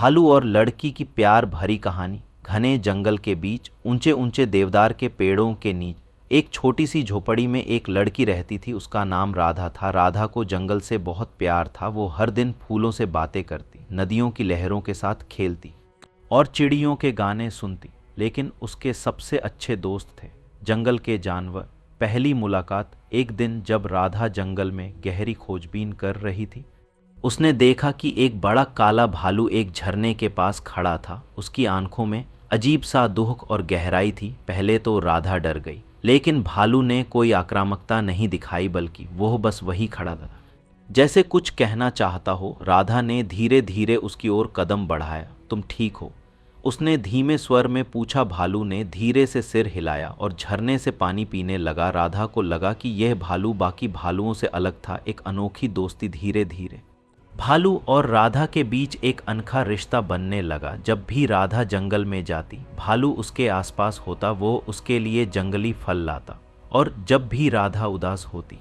भालू और लड़की की प्यार भरी कहानी। घने जंगल के बीच ऊंचे ऊंचे देवदार के पेड़ों के नीचे एक छोटी सी झोपड़ी में एक लड़की रहती थी। उसका नाम राधा था। राधा को जंगल से बहुत प्यार था। वो हर दिन फूलों से बातें करती, नदियों की लहरों के साथ खेलती और चिड़ियों के गाने सुनती। लेकिन उसके सबसे अच्छे दोस्त थे जंगल के जानवर। पहली मुलाकात एक दिन जब राधा जंगल में गहरी खोजबीन कर रही थी, उसने देखा कि एक बड़ा काला भालू एक झरने के पास खड़ा था। उसकी आंखों में अजीब सा दुख और गहराई थी। पहले तो राधा डर गई, लेकिन भालू ने कोई आक्रामकता नहीं दिखाई, बल्कि वो बस वही खड़ा था, जैसे कुछ कहना चाहता हो। राधा ने धीरे धीरे उसकी ओर कदम बढ़ाया। तुम ठीक हो? उसने धीमे स्वर में पूछा। भालू ने धीरे से सिर हिलाया और झरने से पानी पीने लगा। राधा को लगा कि यह भालू बाकी भालुओं से अलग था। एक अनोखी दोस्ती। धीरे धीरे भालू और राधा के बीच एक अनोखा रिश्ता बनने लगा। जब भी राधा जंगल में जाती, भालू उसके आसपास होता। वो उसके लिए जंगली फल लाता, और जब भी राधा उदास होती,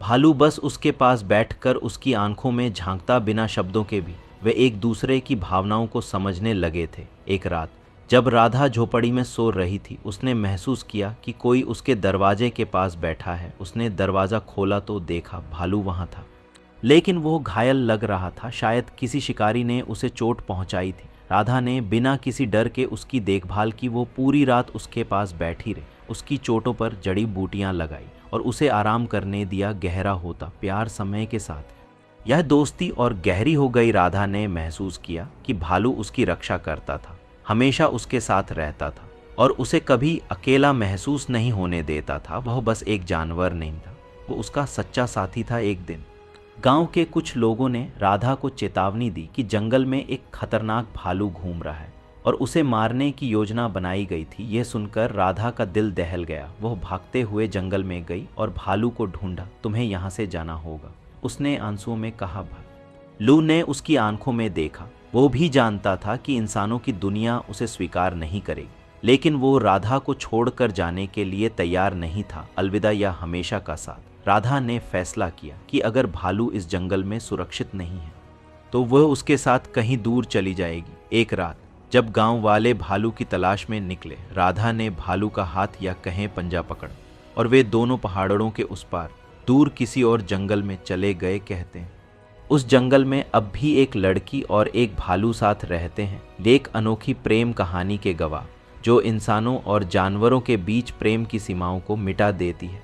भालू बस उसके पास बैठकर उसकी आंखों में झांकता। बिना शब्दों के भी वे एक दूसरे की भावनाओं को समझने लगे थे। एक रात जब राधा झोपड़ी में सो रही थी, उसने महसूस किया कि कोई उसके दरवाजे के पास बैठा है। उसने दरवाज़ा खोला तो देखा भालू वहाँ था, लेकिन वो घायल लग रहा था। शायद किसी शिकारी ने उसे चोट पहुंचाई थी। राधा ने बिना किसी डर के उसकी देखभाल की। वो पूरी रात उसके पास बैठी रही, उसकी चोटों पर जड़ी बूटियां लगाई और उसे आराम करने दिया। गहरा होता प्यार समय के साथ यह दोस्ती और गहरी हो गई। राधा ने महसूस किया कि भालू उसकी रक्षा करता था, हमेशा उसके साथ रहता था और उसे कभी अकेला महसूस नहीं होने देता था। वह बस एक जानवर नहीं था, वो उसका सच्चा साथी था। एक दिन गांव के कुछ लोगों ने राधा को चेतावनी दी कि जंगल में एक खतरनाक भालू घूम रहा है और उसे मारने की योजना बनाई गई थी। यह सुनकर राधा का दिल दहल गया। वह भागते हुए जंगल में गई और भालू को ढूंढा। तुम्हें यहाँ से जाना होगा, उसने आंसुओं में कहा। भालू ने उसकी आंखों में देखा। वो भी जानता था कि इंसानों की दुनिया उसे स्वीकार नहीं करेगी, लेकिन वो राधा को छोड़कर जाने के लिए तैयार नहीं था। अलविदा या हमेशा का साथ। राधा ने फैसला किया कि अगर भालू इस जंगल में सुरक्षित नहीं है, तो वह उसके साथ कहीं दूर चली जाएगी। एक रात जब गांव वाले भालू की तलाश में निकले, राधा ने भालू का हाथ या कहें पंजा पकड़ा और वे दोनों पहाड़ों के उस पार दूर किसी और जंगल में चले गए। कहते हैं उस जंगल में अब भी एक लड़की और एक भालू साथ रहते हैं। एक अनोखी प्रेम कहानी के गवाह, जो इंसानों और जानवरों के बीच प्रेम की सीमाओं को मिटा देती है।